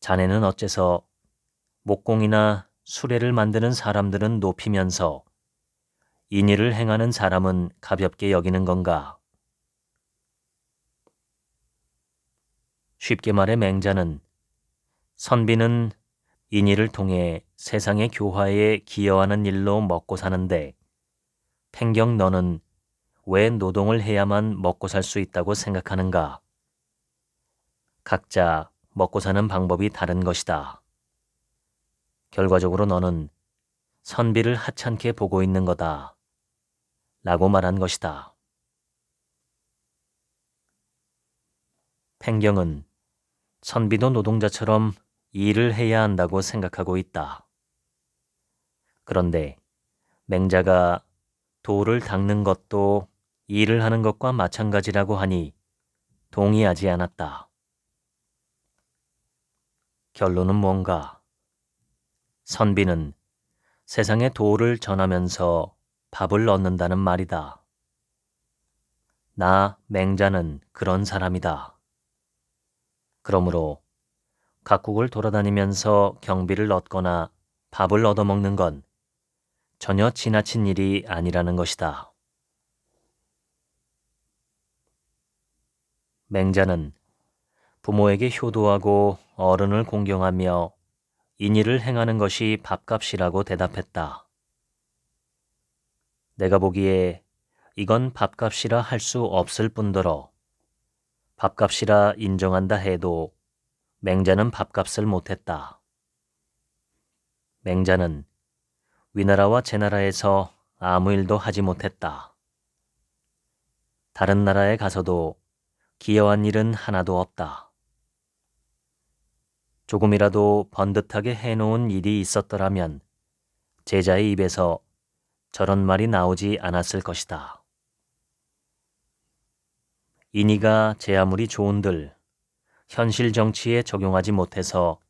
자네는 어째서 목공이나 수레를 만드는 사람들은 높이면서 인일을 행하는 사람은 가볍게 여기는 건가? 쉽게 말해 맹자는 선비는 인일을 통해 세상의 교화에 기여하는 일로 먹고 사는데 팽경 너는 왜 노동을 해야만 먹고 살 수 있다고 생각하는가? 각자 먹고 사는 방법이 다른 것이다. 결과적으로 너는 선비를 하찮게 보고 있는 거다. 라고 말한 것이다. 팽경은 선비도 노동자처럼 일을 해야 한다고 생각하고 있다. 그런데 맹자가 돌을 닦는 것도 일을 하는 것과 마찬가지라고 하니 동의하지 않았다. 결론은 뭔가? 선비는 세상에 도를 전하면서 밥을 얻는다는 말이다. 나 맹자는 그런 사람이다. 그러므로 각국을 돌아다니면서 경비를 얻거나 밥을 얻어먹는 건 전혀 지나친 일이 아니라는 것이다. 맹자는 부모에게 효도하고 어른을 공경하며 인일을 행하는 것이 밥값이라고 대답했다. 내가 보기에 이건 밥값이라 할 수 없을 뿐더러 밥값이라 인정한다 해도 맹자는 밥값을 못했다. 맹자는 위나라와 제나라에서 아무 일도 하지 못했다. 다른 나라에 가서도 기여한 일은 하나도 없다. 조금이라도 번듯하게 해놓은 일이 있었더라면 제자의 입에서 저런 말이 나오지 않았을 것이다. 인의가 제 아무리 좋은들 현실 정치에 적용하지 못해서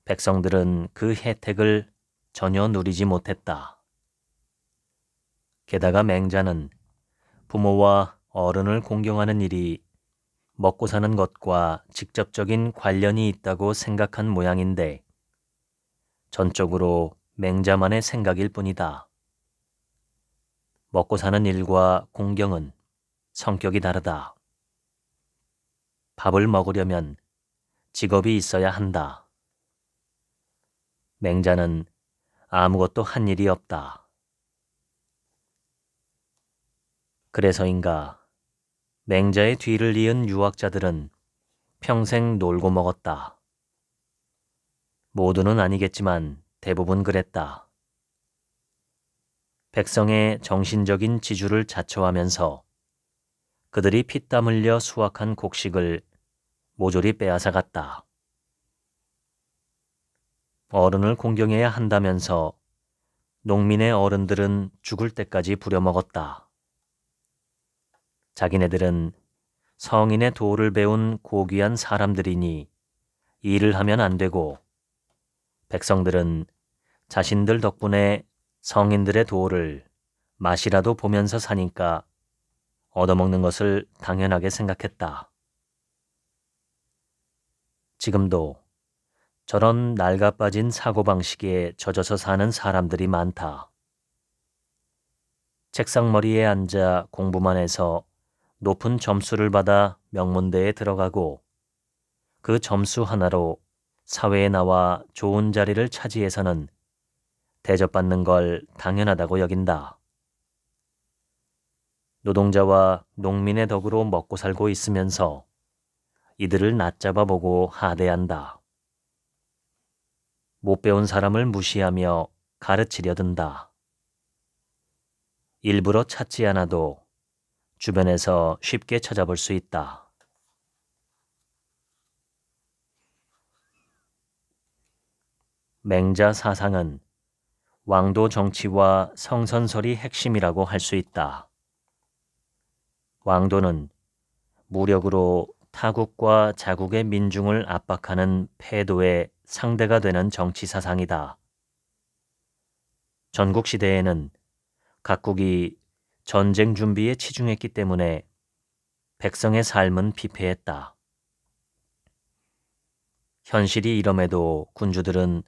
백성들은 그 혜택을 전혀 누리지 못했다. 게다가 맹자는 부모와 어른을 공경하는 일이 먹고 사는 것과 직접적인 관련이 있다고 생각한 모양인데 전적으로 맹자만의 생각일 뿐이다. 먹고 사는 일과 공경은 성격이 다르다. 밥을 먹으려면 직업이 있어야 한다. 맹자는 아무것도 한 일이 없다. 그래서인가 맹자의 뒤를 이은 유학자들은 평생 놀고 먹었다. 모두는 아니겠지만 대부분 그랬다. 백성의 정신적인 지주를 자처하면서 그들이 피땀 흘려 수확한 곡식을 모조리 빼앗아갔다. 어른을 공경해야 한다면서 농민의 어른들은 죽을 때까지 부려먹었다. 자기네들은 성인의 도를 배운 고귀한 사람들이니 일을 하면 안 되고 백성들은 자신들 덕분에 성인들의 도를 맛이라도 보면서 사니까 얻어먹는 것을 당연하게 생각했다. 지금도 저런 낡아빠진 사고방식에 젖어서 사는 사람들이 많다. 책상머리에 앉아 공부만 해서 높은 점수를 받아 명문대에 들어가고 그 점수 하나로 사회에 나와 좋은 자리를 차지해서는 대접받는 걸 당연하다고 여긴다. 노동자와 농민의 덕으로 먹고 살고 있으면서 이들을 낮잡아 보고 하대한다. 못 배운 사람을 무시하며 가르치려 든다. 일부러 찾지 않아도 주변에서 쉽게 찾아볼 수 있다. 맹자 사상은 왕도 정치와 성선설이 핵심이라고 할 수 있다. 왕도는 무력으로 타국과 자국의 민중을 압박하는 패도의 상대가 되는 정치 사상이다. 전국시대에는 각국이 전쟁 준비에 치중했기 때문에 백성의 삶은 피폐했다. 현실이 이럼에도 군주들은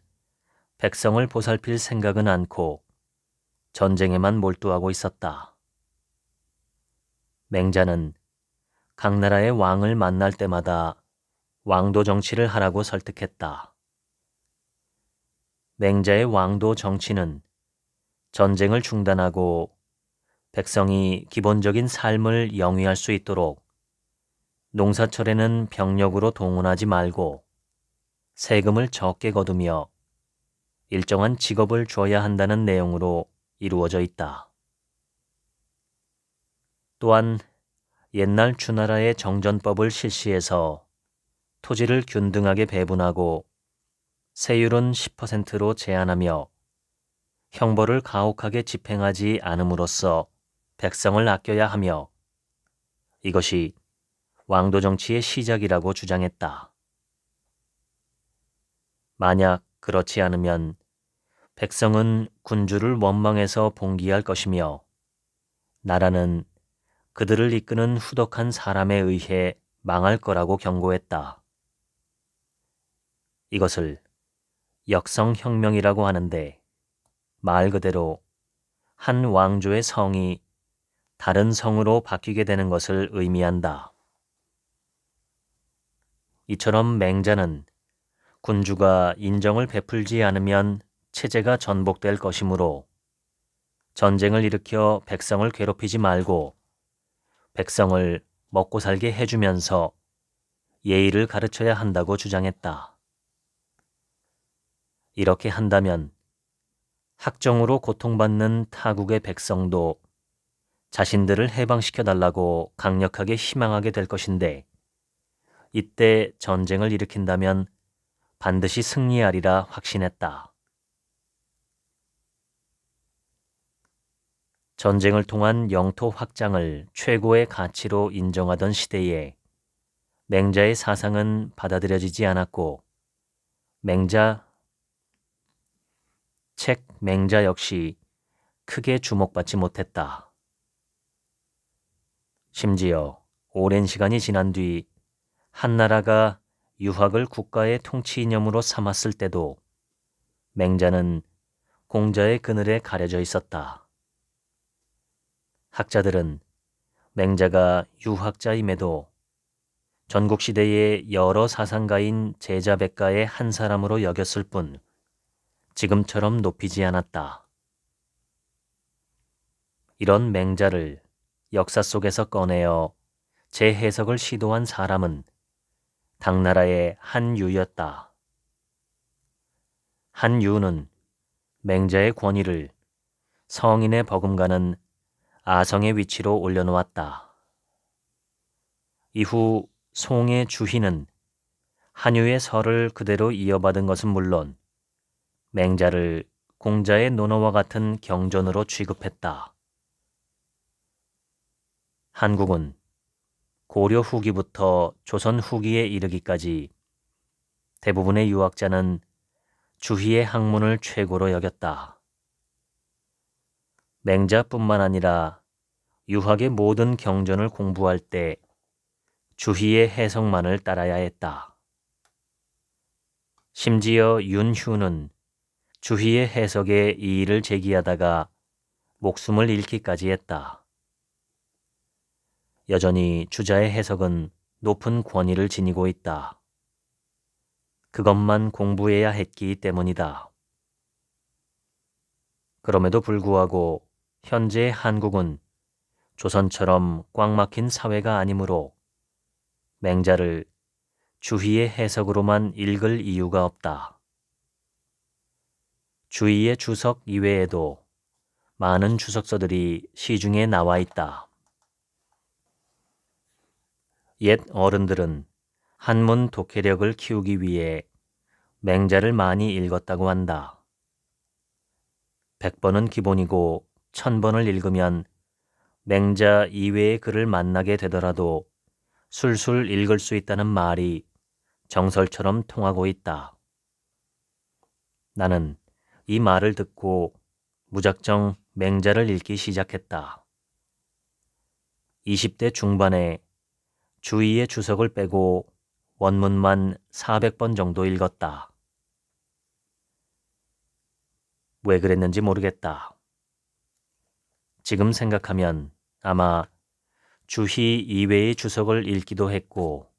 백성을 보살필 생각은 않고 전쟁에만 몰두하고 있었다. 맹자는 각 나라의 왕을 만날 때마다 왕도 정치를 하라고 설득했다. 맹자의 왕도 정치는 전쟁을 중단하고 백성이 기본적인 삶을 영위할 수 있도록 농사철에는 병력으로 동원하지 말고 세금을 적게 거두며 일정한 직업을 줘야 한다는 내용으로 이루어져 있다. 또한 옛날 주나라의 정전법을 실시해서 토지를 균등하게 배분하고 세율은 10%로 제한하며 형벌을 가혹하게 집행하지 않음으로써 백성을 아껴야 하며 이것이 왕도 정치의 시작이라고 주장했다. 만약 그렇지 않으면 백성은 군주를 원망해서 봉기할 것이며 나라는 그들을 이끄는 후덕한 사람에 의해 망할 거라고 경고했다. 이것을 역성혁명이라고 하는데 말 그대로 한 왕조의 성이 다른 성으로 바뀌게 되는 것을 의미한다. 이처럼 맹자는 군주가 인정을 베풀지 않으면 체제가 전복될 것이므로 전쟁을 일으켜 백성을 괴롭히지 말고 백성을 먹고 살게 해주면서 예의를 가르쳐야 한다고 주장했다. 이렇게 한다면 학정으로 고통받는 타국의 백성도 자신들을 해방시켜달라고 강력하게 희망하게 될 것인데 이때 전쟁을 일으킨다면 반드시 승리하리라 확신했다. 전쟁을 통한 영토 확장을 최고의 가치로 인정하던 시대에 맹자의 사상은 받아들여지지 않았고 맹자 역시 크게 주목받지 못했다. 심지어 오랜 시간이 지난 뒤 한나라가 유학을 국가의 통치 이념으로 삼았을 때도 맹자는 공자의 그늘에 가려져 있었다. 학자들은 맹자가 유학자임에도 전국시대의 여러 사상가인 제자백가의 한 사람으로 여겼을 뿐 지금처럼 높이지 않았다. 이런 맹자를 역사 속에서 꺼내어 재해석을 시도한 사람은 당나라의 한유였다. 한유는 맹자의 권위를 성인의 버금가는 아성의 위치로 올려놓았다. 이후 송의 주희는 한유의 설을 그대로 이어받은 것은 물론 맹자를 공자의 논어와 같은 경전으로 취급했다. 한국은 고려 후기부터 조선 후기에 이르기까지 대부분의 유학자는 주희의 학문을 최고로 여겼다. 맹자뿐만 아니라 유학의 모든 경전을 공부할 때 주희의 해석만을 따라야 했다. 심지어 윤휴는 주희의 해석에 이의를 제기하다가 목숨을 잃기까지 했다. 여전히 주자의 해석은 높은 권위를 지니고 있다. 그것만 공부해야 했기 때문이다. 그럼에도 불구하고 현재 한국은 조선처럼 꽉 막힌 사회가 아니므로 맹자를 주희의 해석으로만 읽을 이유가 없다. 주희의 주석 이외에도 많은 주석서들이 시중에 나와 있다. 옛 어른들은 한문 독해력을 키우기 위해 맹자를 많이 읽었다고 한다. 100번은 기본이고 1000번을 읽으면 맹자 이외의 글을 만나게 되더라도 술술 읽을 수 있다는 말이 정설처럼 통하고 있다. 나는 이 말을 듣고 무작정 맹자를 읽기 시작했다. 20대 중반에 주희의 주석을 빼고 원문만 400번 정도 읽었다. 왜 그랬는지 모르겠다. 지금 생각하면 아마 주희 이외의 주석을 읽기도 했고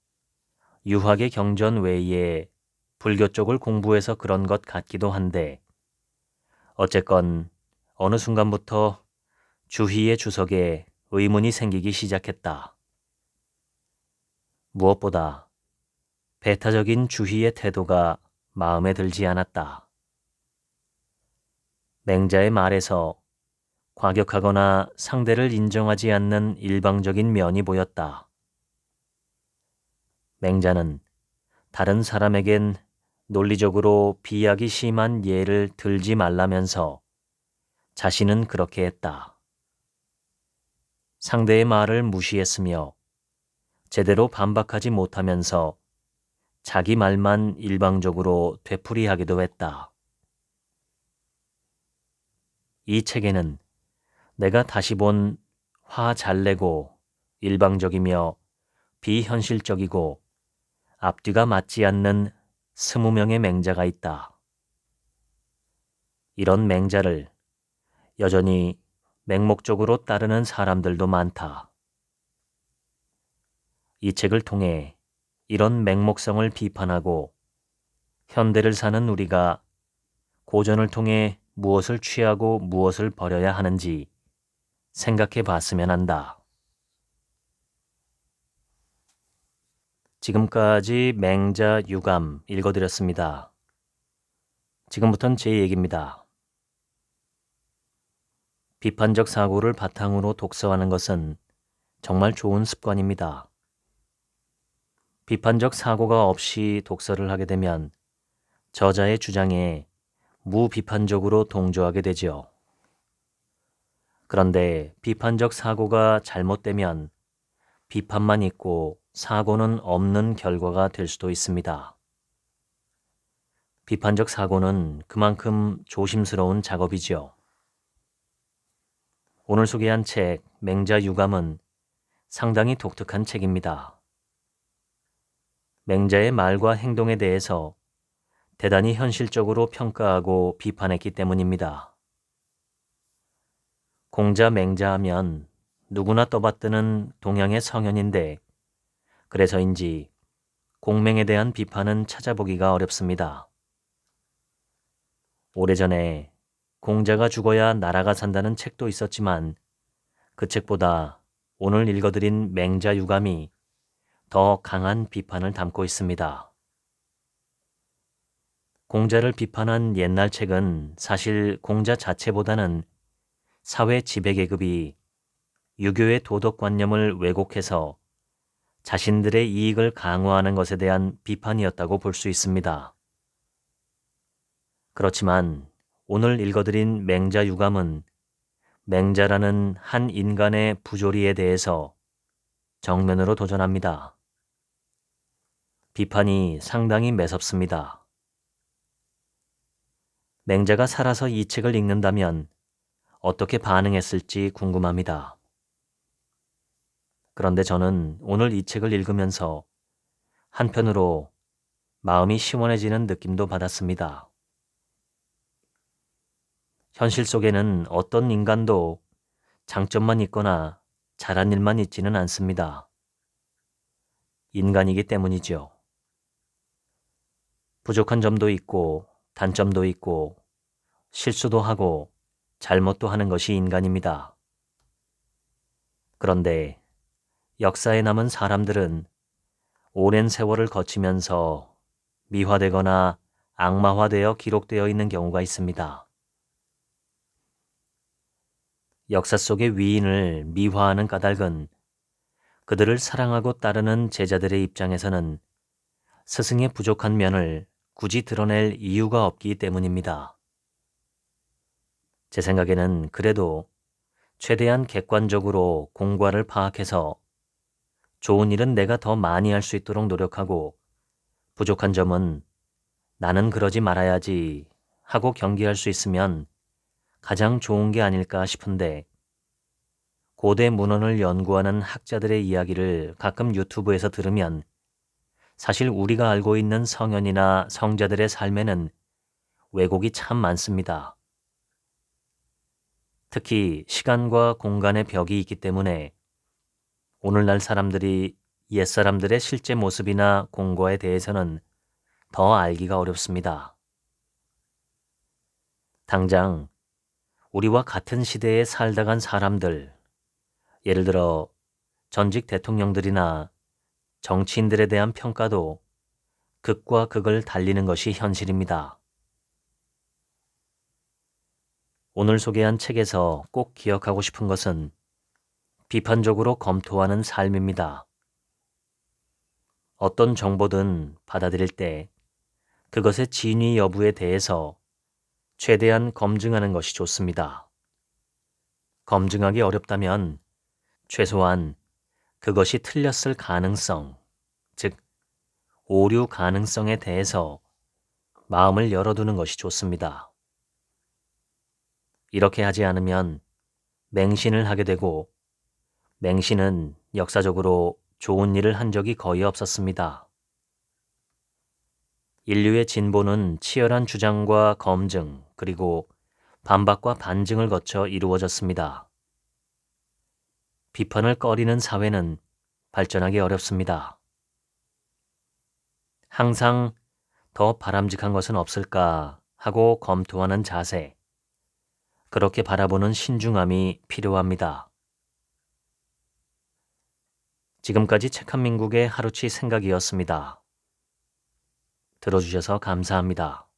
유학의 경전 외에 불교 쪽을 공부해서 그런 것 같기도 한데 어쨌건 어느 순간부터 주희의 주석에 의문이 생기기 시작했다. 무엇보다 배타적인 주희의 태도가 마음에 들지 않았다. 맹자의 말에서 과격하거나 상대를 인정하지 않는 일방적인 면이 보였다. 맹자는 다른 사람에겐 논리적으로 비약이 심한 예를 들지 말라면서 자신은 그렇게 했다. 상대의 말을 무시했으며 제대로 반박하지 못하면서 자기 말만 일방적으로 되풀이하기도 했다. 이 책에는 내가 다시 본 화 잘 내고 일방적이며 비현실적이고 앞뒤가 맞지 않는 20명의 맹자가 있다. 이런 맹자를 여전히 맹목적으로 따르는 사람들도 많다. 이 책을 통해 이런 맹목성을 비판하고 현대를 사는 우리가 고전을 통해 무엇을 취하고 무엇을 버려야 하는지 생각해 봤으면 한다. 지금까지 맹자 유감 읽어드렸습니다. 지금부터는 제 얘기입니다. 비판적 사고를 바탕으로 독서하는 것은 정말 좋은 습관입니다. 비판적 사고가 없이 독서를 하게 되면 저자의 주장에 무비판적으로 동조하게 되지요. 그런데 비판적 사고가 잘못되면 비판만 있고 사고는 없는 결과가 될 수도 있습니다. 비판적 사고는 그만큼 조심스러운 작업이지요. 오늘 소개한 책 맹자 유감은 상당히 독특한 책입니다. 맹자의 말과 행동에 대해서 대단히 현실적으로 평가하고 비판했기 때문입니다. 공자 맹자하면 누구나 떠받드는 동양의 성현인데 그래서인지 공맹에 대한 비판은 찾아보기가 어렵습니다. 오래전에 공자가 죽어야 나라가 산다는 책도 있었지만 그 책보다 오늘 읽어드린 맹자 유감이 더 강한 비판을 담고 있습니다. 공자를 비판한 옛날 책은 사실 공자 자체보다는 사회 지배계급이 유교의 도덕관념을 왜곡해서 자신들의 이익을 강화하는 것에 대한 비판이었다고 볼 수 있습니다. 그렇지만 오늘 읽어드린 맹자 유감은 맹자라는 한 인간의 부조리에 대해서 정면으로 도전합니다. 비판이 상당히 매섭습니다. 맹자가 살아서 이 책을 읽는다면 어떻게 반응했을지 궁금합니다. 그런데 저는 오늘 이 책을 읽으면서 한편으로 마음이 시원해지는 느낌도 받았습니다. 현실 속에는 어떤 인간도 장점만 있거나 잘한 일만 있지는 않습니다. 인간이기 때문이죠. 부족한 점도 있고 단점도 있고 실수도 하고 잘못도 하는 것이 인간입니다. 그런데 역사에 남은 사람들은 오랜 세월을 거치면서 미화되거나 악마화되어 기록되어 있는 경우가 있습니다. 역사 속의 위인을 미화하는 까닭은 그들을 사랑하고 따르는 제자들의 입장에서는 스승의 부족한 면을 굳이 드러낼 이유가 없기 때문입니다. 제 생각에는 그래도 최대한 객관적으로 공과를 파악해서 좋은 일은 내가 더 많이 할 수 있도록 노력하고 부족한 점은 나는 그러지 말아야지 하고 경계할 수 있으면 가장 좋은 게 아닐까 싶은데 고대 문헌을 연구하는 학자들의 이야기를 가끔 유튜브에서 들으면 사실 우리가 알고 있는 성현이나 성자들의 삶에는 왜곡이 참 많습니다. 특히 시간과 공간의 벽이 있기 때문에 오늘날 사람들이 옛사람들의 실제 모습이나 공과에 대해서는 더 알기가 어렵습니다. 당장 우리와 같은 시대에 살다 간 사람들, 예를 들어 전직 대통령들이나 정치인들에 대한 평가도 극과 극을 달리는 것이 현실입니다. 오늘 소개한 책에서 꼭 기억하고 싶은 것은 비판적으로 검토하는 삶입니다. 어떤 정보든 받아들일 때 그것의 진위 여부에 대해서 최대한 검증하는 것이 좋습니다. 검증하기 어렵다면 최소한 그것이 틀렸을 가능성, 즉 오류 가능성에 대해서 마음을 열어두는 것이 좋습니다. 이렇게 하지 않으면 맹신을 하게 되고 맹신은 역사적으로 좋은 일을 한 적이 거의 없었습니다. 인류의 진보는 치열한 주장과 검증 그리고 반박과 반증을 거쳐 이루어졌습니다. 비판을 꺼리는 사회는 발전하기 어렵습니다. 항상 더 바람직한 것은 없을까 하고 검토하는 자세, 그렇게 바라보는 신중함이 필요합니다. 지금까지 책 한 민국의 하루치 생각이었습니다. 들어주셔서 감사합니다.